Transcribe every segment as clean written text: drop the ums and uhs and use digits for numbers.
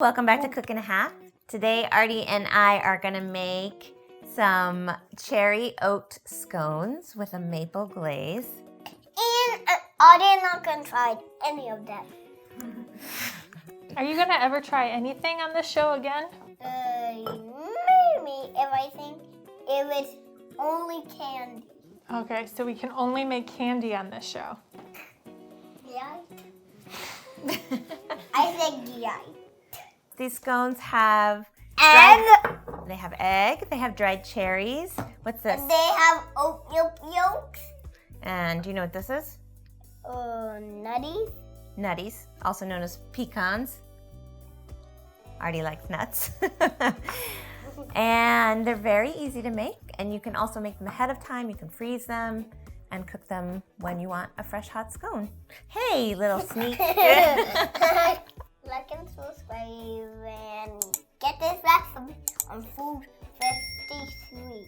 Welcome back to Cook and a Half. Today, Artie and I are gonna make some Cherry-Oat scones with a maple glaze. And Artie's not gonna try any of them. Are you gonna ever try anything on this show again? Maybe if I think it was only candy. Okay, so we can only make candy on this show. Yeah. I said yeah. These scones have Egg. They have egg. They have dried cherries. What's this? And they have oat milk yolks. And do you know what this is? Nutties. Nutties, also known as pecans. Artie likes nuts. And they're very easy to make, and you can also make them ahead of time. You can freeze them and cook them when you want a fresh hot scone. Hey, little sneak. Like and subscribe and get this recipe on Food 53.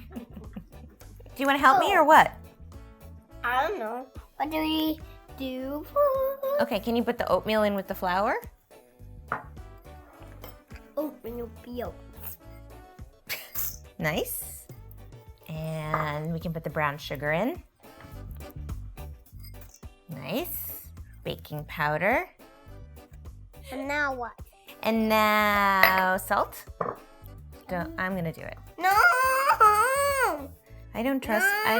Do you want to help me or what? I don't know. What do we do? Okay, can you put the oatmeal in with the flour? Oatmeal yolks. Nice. And we can put the brown sugar in. Nice. Baking powder. And now what? And now salt. I'm gonna do it. No! I don't trust. I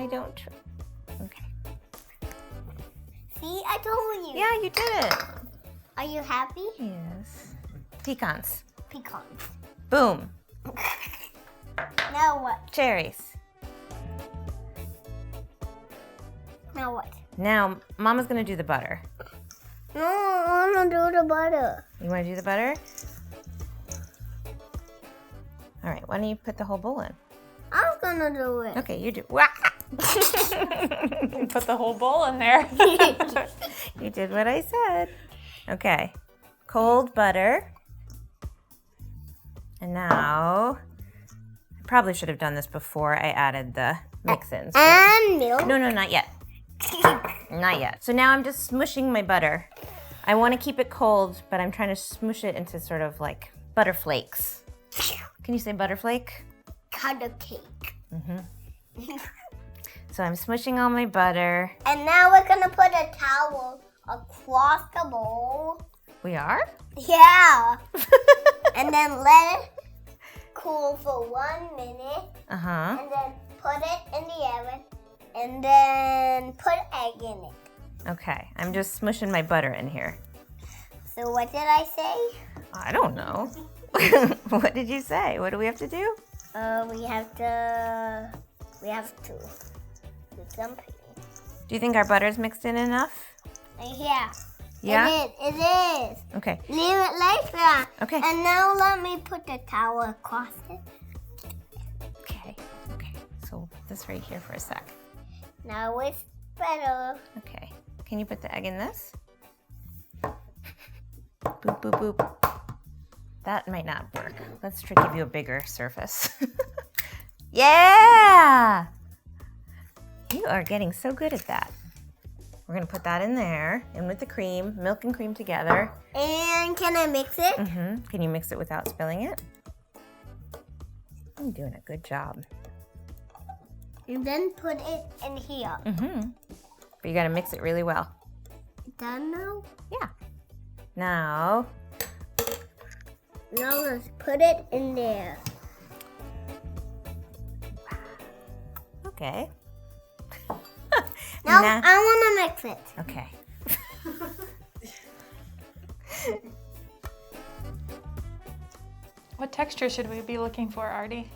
don't trust. Okay. See, I told you. Yeah, you did it. Are you happy? Yes. Pecans. Pecans. Boom. Now what? Cherries. Now what? Now, Mama's gonna do the butter. No, I want to do the butter. You wanna do the butter? All right, why don't you put the whole bowl in? I was gonna do it. Okay, you do. Put the whole bowl in there. You did what I said. Okay, cold butter. And now, I probably should have done this before I added the mix-ins. And milk. No, not yet. Not yet. So now I'm just smushing my butter. I want to keep it cold, but I'm trying to smush it into sort of like butter flakes. Can you say butterflake? Cut a cake. So I'm smushing all my butter. And now we're gonna put a towel across the bowl. We are? Yeah. And then let it cool for 1 minute. Uh-huh. And then put it in the oven. And then put egg in it. Okay, I'm just smushing my butter in here. So what did I say? I don't know. What did you say? What do we have to do? We have to do something. Do you think our butter's mixed in enough? Yeah. Yeah? It is. Okay. Leave it like that. Okay. And now let me put the towel across it. Okay. So this right here for a sec. Now it's better. Okay. Can you put the egg in this? Boop, boop, boop. That might not work. Let's try to give you a bigger surface. Yeah! You are getting so good at that. We're gonna put that in there, in with the cream, milk and cream together. And can I mix it? Can you mix it without spilling it? You're doing a good job. And then put it in here. But you gotta mix it really well. Done now? Yeah. Now, Now let's put it in there. okay. Now Nah. I want to mix it. Okay. What texture should we be looking for, Artie?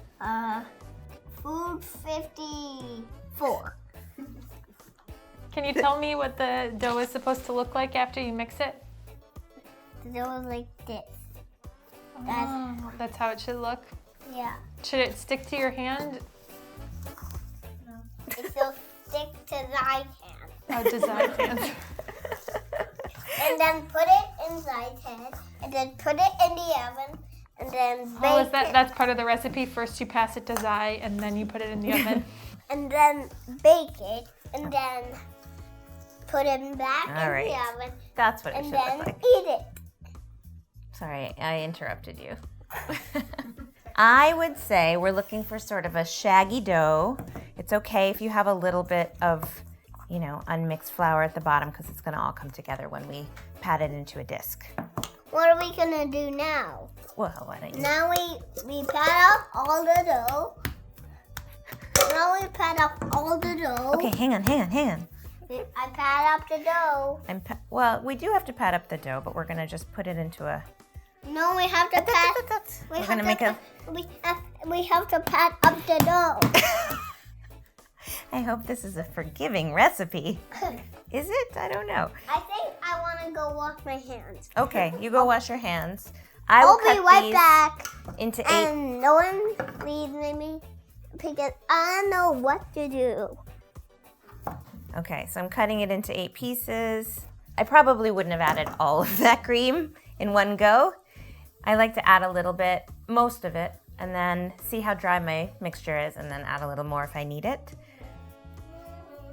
Food 54. Can you tell me what the dough is supposed to look like after you mix it? The dough is like this. Oh, that's how it should look. Yeah. Should it stick to your hand? It will stick to thy hand. Oh, design hands. And then put it inside head. And then put it in the oven. And then bake Oh, is it. that's part of the recipe? First you pass it to Zai and then you put it in the oven? And then bake it. And then put it back All in right. the oven, That's what it and should then look like. eat it. Sorry, I interrupted you. I would say we're looking for sort of a shaggy dough. It's okay if you have a little bit of, unmixed flour at the bottom because it's going to all come together when we pat it into a disc. What are we gonna do now? Well, why don't you? Now we pat up all the dough. Now we pat up all the dough. Okay, hang on. I pat up the dough. Well, we do have to pat up the dough, but we're going to just put it into a... No, we have to pat. We're going to make a... We have to pat up the dough. I hope this is a forgiving recipe. Is it? I don't know. I think I want to go wash my hands. Okay, you go wash your hands. I will I'll be cut right these back. into 8. And no one please make me because I don't know what to do. Okay, so I'm cutting it into 8 pieces. I probably wouldn't have added all of that cream in one go. I like to add a little bit, most of it, and then see how dry my mixture is and then add a little more if I need it.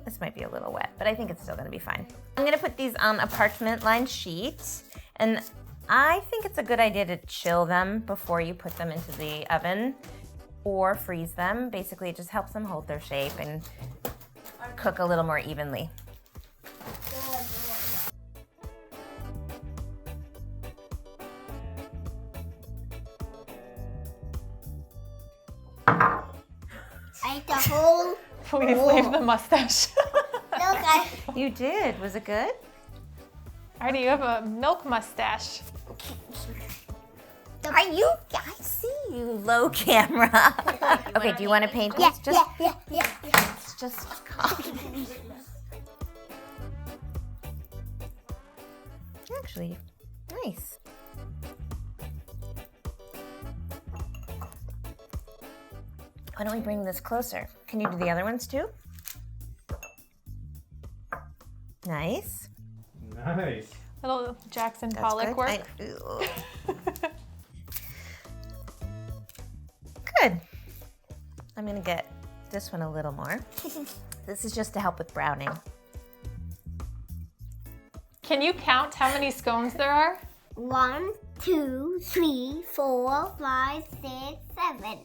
This might be a little wet, but I think it's still gonna be fine. I'm gonna put these on a parchment-lined sheet, and I think it's a good idea to chill them before you put them into the oven or freeze them. Basically, it just helps them hold their shape and cook a little more evenly. I ate the whole. Please leave the mustache. Look, You did. Was it good? Artie, you have a milk mustache. Are you? I see you. Low camera. Okay. Do you want to paint these? yeah. Just. Actually, nice. Why don't we bring this closer? Can you do the other ones too? Nice. Nice. Little Jackson That's Pollock good. work. Good. I'm gonna get this one a little more. This is just to help with browning. Can you count how many scones there are? 1, 2, 3, 4, 5, 6, 7.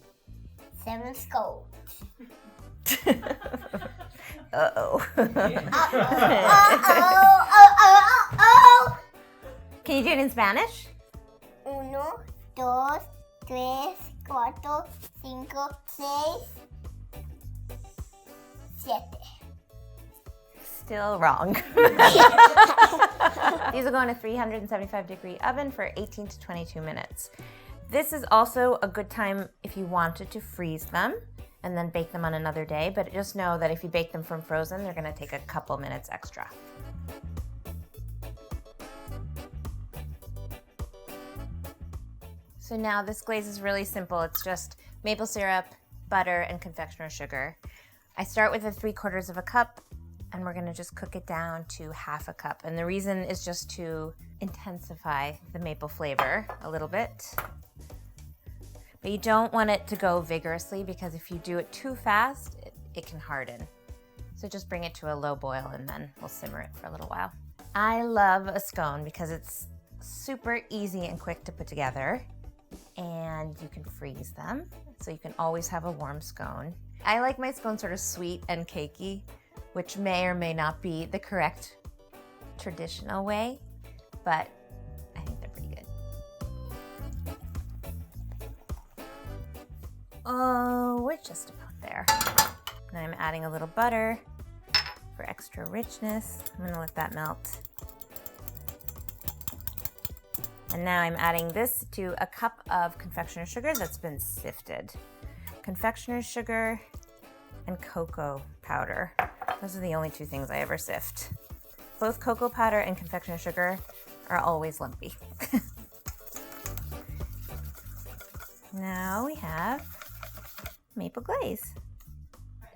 7 scones. Uh-oh. Oh. Can you do it in Spanish? 1, 2, 3, 4, 5, 6, 7. Still wrong. These will go in a 375-degree oven for 18 to 22 minutes. This is also a good time if you wanted to freeze them and then bake them on another day, but just know that if you bake them from frozen, they're gonna take a couple minutes extra. So now this glaze is really simple. It's just maple syrup, butter, and confectioner sugar. I start with 3/4 cup, and we're gonna just cook it down to 1/2 cup. And the reason is just to intensify the maple flavor a little bit. But you don't want it to go vigorously because if you do it too fast, it can harden. So just bring it to a low boil and then we'll simmer it for a little while. I love a scone because it's super easy and quick to put together, and you can freeze them, so you can always have a warm scone. I like my scones sort of sweet and cakey, which may or may not be the correct traditional way, but I think they're pretty good. Oh, we're just about there. Now I'm adding a little butter for extra richness. I'm gonna let that melt. And now I'm adding this to a cup of confectioner sugar that's been sifted. Confectioner sugar and cocoa powder. Those are the only 2 things I ever sift. Both cocoa powder and confectioner sugar are always lumpy. Now we have maple glaze.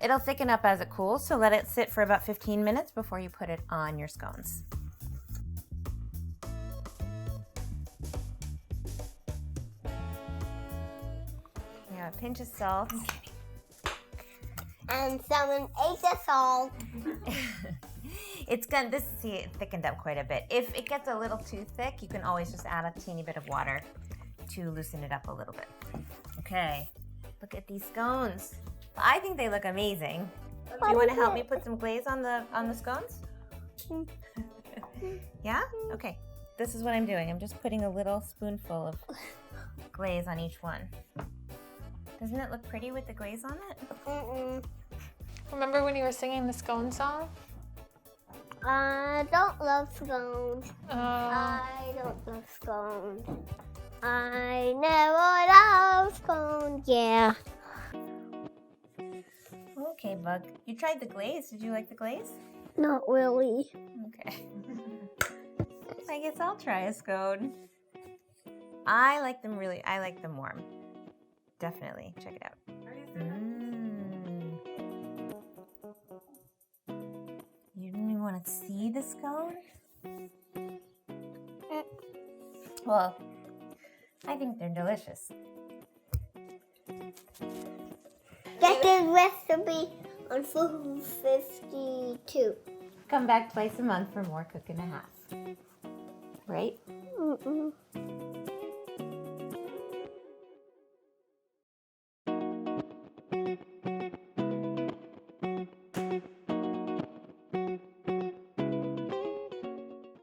It'll thicken up as it cools, so let it sit for about 15 minutes before you put it on your scones. Yeah, a pinch of salt. And someone ate the salt. It's gonna, see, it thickened up quite a bit. If it gets a little too thick, you can always just add a teeny bit of water to loosen it up a little bit. Okay, look at these scones. I think they look amazing. Do you want to help me put some glaze on the scones? Yeah? Okay. This is what I'm doing. I'm just putting a little spoonful of glaze on each one. Doesn't it look pretty with the glaze on it? Remember when you were singing the scone song? I don't love scones. I don't love scones. I never love scones. Yeah. Okay, Bug. You tried the glaze. Did you like the glaze? Not really. Okay. I guess I'll try a scone. I like them warm. Definitely. Check it out. You didn't even want to see the scone? Well, I think they're delicious. Get the recipe on Food 52. Come back twice a month for more Cook and a Half. Right?